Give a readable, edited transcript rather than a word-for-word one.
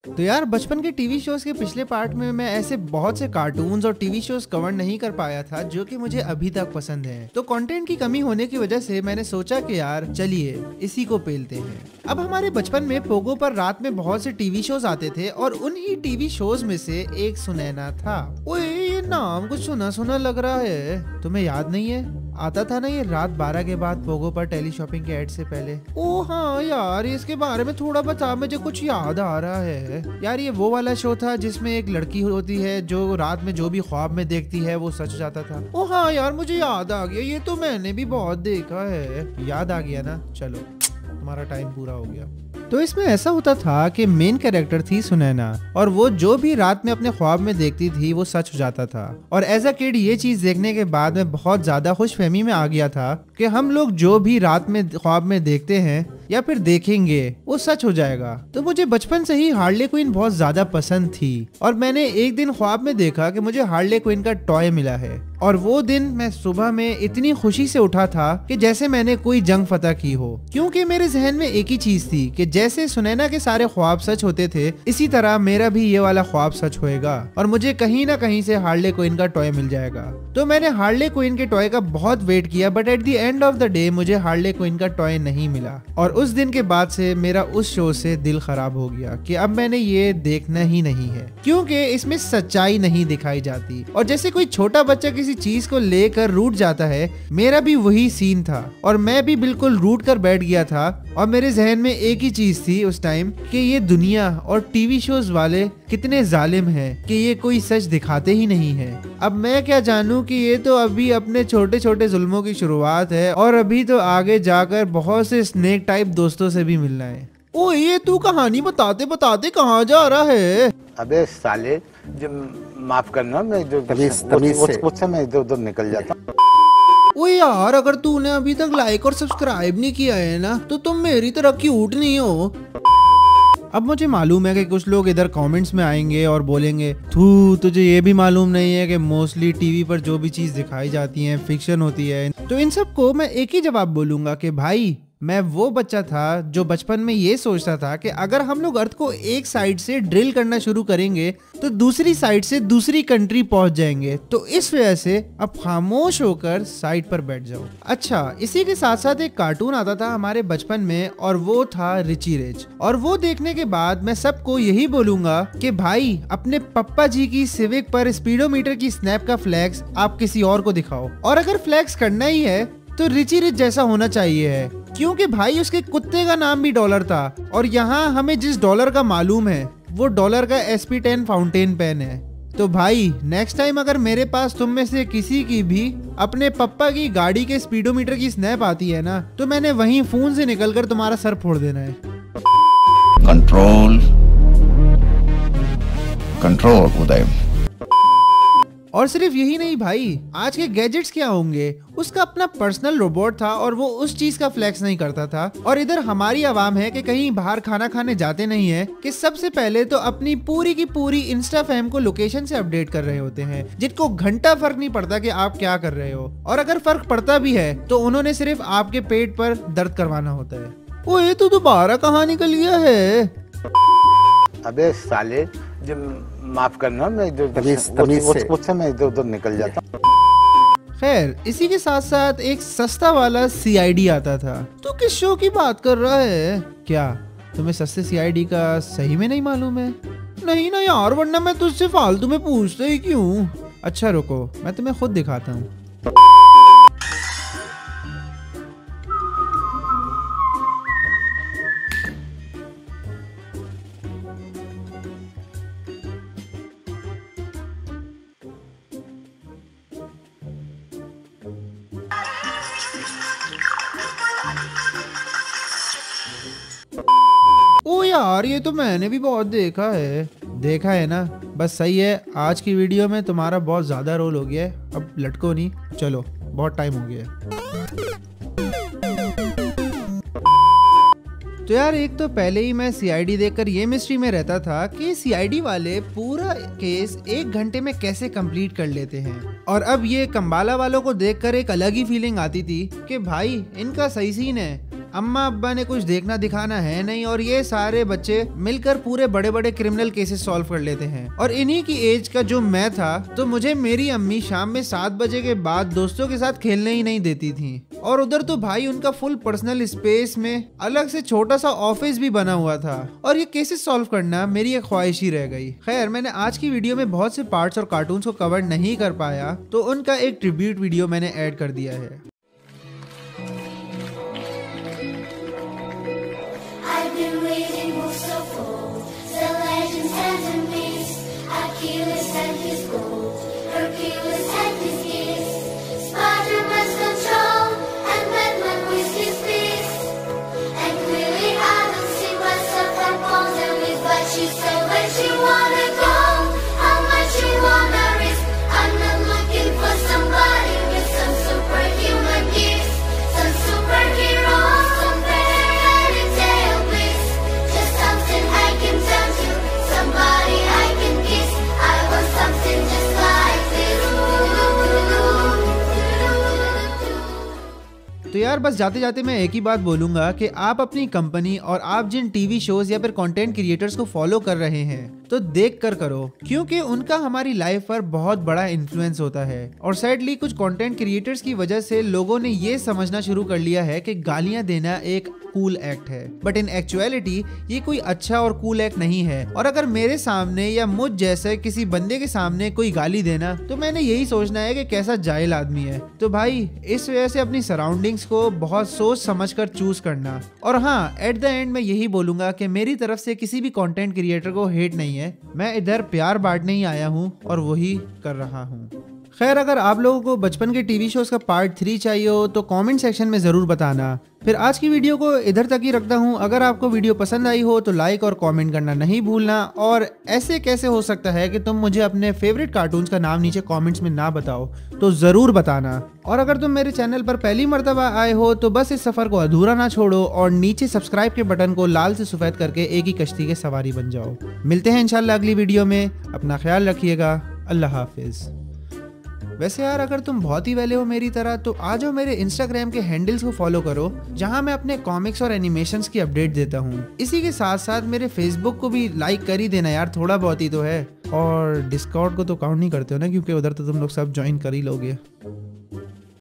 तो यार बचपन के टीवी शोज के पिछले पार्ट में मैं ऐसे बहुत से कार्टून्स और टीवी शोज कवर नहीं कर पाया था जो कि मुझे अभी तक पसंद है। तो कंटेंट की कमी होने की वजह से मैंने सोचा कि यार चलिए इसी को पेलते हैं। अब हमारे बचपन में पोगो पर रात में बहुत से टीवी शोज आते थे और उन्हीं टीवी शोज में से एक सुनैना था। ओए ये नाम कुछ सुना सुना लग रहा है, तुम्हें याद नहीं है? आता था ना ये रात 12 के बाद पोगो पर टेली शॉपिंग के एड से पहले। ओ हाँ यार, इसके बारे में थोड़ा बता, मुझे कुछ याद आ रहा है। यार ये वो वाला शो था जिसमें एक लड़की होती है जो रात में जो भी ख्वाब में देखती है वो सच जाता था। ओ हाँ यार, मुझे याद आ गया, ये तो मैंने भी बहुत देखा है। याद आ गया ना? चलो हमारा टाइम पूरा हो गया। तो इसमें ऐसा होता था कि मेन कैरेक्टर थी सुनैना और वो जो भी रात में अपने ख्वाब में देखती थी वो सच हो जाता था। और एज अ किड ये चीज देखने के बाद मैं बहुत ज्यादा खुशफहमी में आ गया था कि हम लोग जो भी रात में ख्वाब में देखते हैं या फिर देखेंगे वो सच हो जाएगा। तो मुझे बचपन से ही हार्ले क्विन बहुत ज्यादा पसंद थी और मैंने एक दिन ख्वाब में देखा कि मुझे हार्ले क्विन का टॉय मिला है। और वो दिन मैं सुबह में इतनी खुशी से उठा था कि जैसे मैंने कोई जंग फतह की हो, क्योंकि मेरे जहन में एक ही चीज थी कि जैसे सुनैना के सारे ख्वाब सच होते थे इसी तरह मेरा भी ये वाला ख्वाब सच होएगा और मुझे कहीं ना कहीं से हार्ले क्विन का टॉय मिल जाएगा। तो मैंने हार्ले क्विन के टॉय का बहुत वेट किया, but at the end of the day मुझे हार्ले क्विन का टॉय नहीं मिला। और उस दिन के बाद से मेरा उस शो से दिल खराब हो गया कि अब मैंने ये देखना ही नहीं है, क्योंकि इसमें सच्चाई नहीं दिखाई जाती। और जैसे कोई छोटा बच्चा किसी चीज को लेकर रूठ जाता है, मेरा भी वही सीन था और मैं भी बिल्कुल रूठ कर बैठ गया था। और मेरे जहन में एक ही चीज थी उस टाइम कि ये दुनिया और टीवी शोज वाले कितने जालिम हैं कि ये कोई सच दिखाते ही नहीं है। अब मैं क्या जानूं कि ये तो अभी अपने छोटे छोटे जुल्मों की शुरुआत है और अभी तो आगे जाकर बहुत से स्नेक टाइप दोस्तों से भी मिलना है। ओ ये तू कहानी बताते बताते कहाँ जा रहा है? अबे साले, जो माफ करना, मैं जो मुझसे मैं इधर उधर निकल जाता। ओ यार, अगर तूने अभी तक लाइक और सब्सक्राइब नहीं किया है ना तो तुम मेरी तरह क्यूट नहीं हो। अब मुझे मालूम है कि कुछ लोग इधर कमेंट्स में आएंगे और बोलेंगे तू तुझे ये भी मालूम नहीं है कि मोस्टली टीवी पर जो भी चीज दिखाई जाती है फिक्शन होती है। तो इन सब को मैं एक ही जवाब बोलूंगा कि भाई मैं वो बच्चा था जो बचपन में ये सोचता था कि अगर हम लोग अर्थ को एक साइड से ड्रिल करना शुरू करेंगे तो दूसरी साइड से दूसरी कंट्री पहुंच जाएंगे। तो इस वजह से अब खामोश होकर साइड पर बैठ जाओ। अच्छा, इसी के साथ साथ एक कार्टून आता था हमारे बचपन में और वो था रिची रिच। और वो देखने के बाद मैं सबको यही बोलूंगा कि भाई अपने पप्पा जी की सिविक पर स्पीडोमीटर की स्नैप का फ्लैक्स आप किसी और को दिखाओ, और अगर फ्लैक्स करना ही है तो रिची रिच जैसा होना चाहिए है, क्योंकि भाई उसके कुत्ते का नाम भी डॉलर था। और यहाँ हमें जिस डॉलर का मालूम है वो डॉलर का SP10 फाउंटेन पेन है। तो भाई नेक्स्ट टाइम अगर मेरे पास तुम में से किसी की भी अपने पप्पा की गाड़ी के स्पीडोमीटर की स्नैप आती है ना तो मैंने वहीं फोन से निकलकर तुम्हारा सर फोड़ देना है। कंट्रोल कंट्रोल उदय। और सिर्फ यही नहीं भाई, आज के गैजेट्स क्या होंगे, उसका अपना पर्सनल रोबोट था और वो उस चीज का फ्लेक्स नहीं करता था। और इधर हमारी आवाम है कि कहीं बाहर खाना खाने जाते नहीं है कि सबसे पहले तो अपनी पूरी की पूरी इंस्टा फैम को लोकेशन से अपडेट कर रहे होते हैं, जिनको घंटा फर्क नहीं पड़ता कि आप क्या कर रहे हो। और अगर फर्क पड़ता भी है तो उन्होंने सिर्फ आपके पेट पर दर्द करवाना होता है। ओए तू दोबारा कहाँ निकल गया है? अबे साले, जो माफ करना, मैं जो मुझसे मैं इधर उधर निकल जाता। खैर, इसी के साथ साथ एक सस्ता वाला CID आता था। तो किस शो की बात कर रहा है? क्या तुम्हें सस्ते CID का सही में नहीं मालूम है? नहीं ना यार, वरना मैं तुझसे फालतू में पूछते ही क्यों। अच्छा रुको, मैं तुम्हें खुद दिखाता हूँ। ओ यार, ये तो मैंने भी बहुत देखा है ना। बस सही है, आज की वीडियो में तुम्हारा बहुत ज्यादा रोल हो गया है, अब लटको नहीं, चलो बहुत टाइम हो गया है। तो यार एक तो पहले ही मैं CID देखकर ये मिस्ट्री में रहता था कि CID वाले पूरा केस 1 घंटे में कैसे कंप्लीट कर लेते हैं। और अब ये कंबाला वालों को देखकर एक अलग ही फीलिंग आती थी कि भाई इनका सही सीन है, अम्मा अब्बा ने कुछ देखना दिखाना है नहीं और ये सारे बच्चे मिलकर पूरे बड़े बड़े क्रिमिनल केसेस सॉल्व कर लेते हैं। और इन्हीं की एज का जो मैं था, तो मुझे मेरी अम्मी शाम में 7 बजे के बाद दोस्तों के साथ खेलने ही नहीं देती थी। और उधर तो भाई उनका फुल पर्सनल स्पेस में अलग से छोटा सा ऑफिस भी बना हुआ था और ये केसेस सॉल्व करना मेरी एक ख्वाहिश ही रह गई। खैर, मैंने आज की वीडियो में बहुत से पार्ट्स और कार्टून्स को कवर नहीं कर पाया, तो उनका एक ट्रिब्यूट वीडियो मैंने ऐड कर दिया है। तो यार बस जाते जाते मैं एक ही बात बोलूंगा कि आप अपनी कंपनी और आप जिन टीवी शोज या फिर कंटेंट क्रिएटर्स को फॉलो कर रहे हैं तो देख कर करो, क्योंकि उनका हमारी लाइफ पर बहुत बड़ा इन्फ्लुएंस होता है। और सैडली कुछ कंटेंट क्रिएटर्स की वजह से लोगों ने ये समझना शुरू कर लिया है कि गालियां देना एक कूल एक्ट है, बट इन एक्चुअलिटी ये कोई अच्छा और कूल एक्ट नहीं है। और अगर मेरे सामने या मुझ जैसे किसी बंदे के सामने कोई गाली देना, तो मैंने यही सोचना है कि कैसा जाहिल आदमी है। तो भाई इस वजह से अपनी सराउंडिंग्स को बहुत सोच समझ कर चूज करना। और हाँ, एट द एंड मैं यही बोलूंगा कि मेरी तरफ से किसी भी कंटेंट क्रिएटर को हेट नहीं है, मैं इधर प्यार बांटने ही आया हूँ और वही कर रहा हूँ। खैर, अगर आप लोगों को बचपन के टीवी शोज का पार्ट 3 चाहिए हो तो कमेंट सेक्शन में जरूर बताना। फिर आज की वीडियो को इधर तक ही रखता हूँ। अगर आपको वीडियो पसंद आई हो तो लाइक और कमेंट करना नहीं भूलना। और ऐसे कैसे हो सकता है कि तुम मुझे अपने फेवरेट कार्टून्स का नाम नीचे कमेंट्स में ना बताओ, तो जरूर बताना। और अगर तुम मेरे चैनल पर पहली मर्तबा आए हो तो बस इस सफर को अधूरा ना छोड़ो और नीचे सब्सक्राइब के बटन को लाल से सफेद करके एक ही कश्ती के सवारी बन जाओ। मिलते हैं इंशाल्लाह अगली वीडियो में। अपना ख्याल रखिएगा। अल्लाह हाफिज। वैसे यार, अगर तुम बहुत ही वेले हो मेरी तरह तो आ जाओ मेरे इंस्टाग्राम के हैंडल्स को फॉलो करो, जहां मैं अपने कॉमिक्स और एनिमेशंस की अपडेट देता हूं। इसी के साथ साथ मेरे फेसबुक को भी लाइक कर ही देना यार, थोड़ा बहुत ही तो है। और डिस्कॉर्ड को तो काउंट नहीं करते हो ना, क्योंकि उधर तो तुम लोग सब ज्वाइन कर ही लोगे।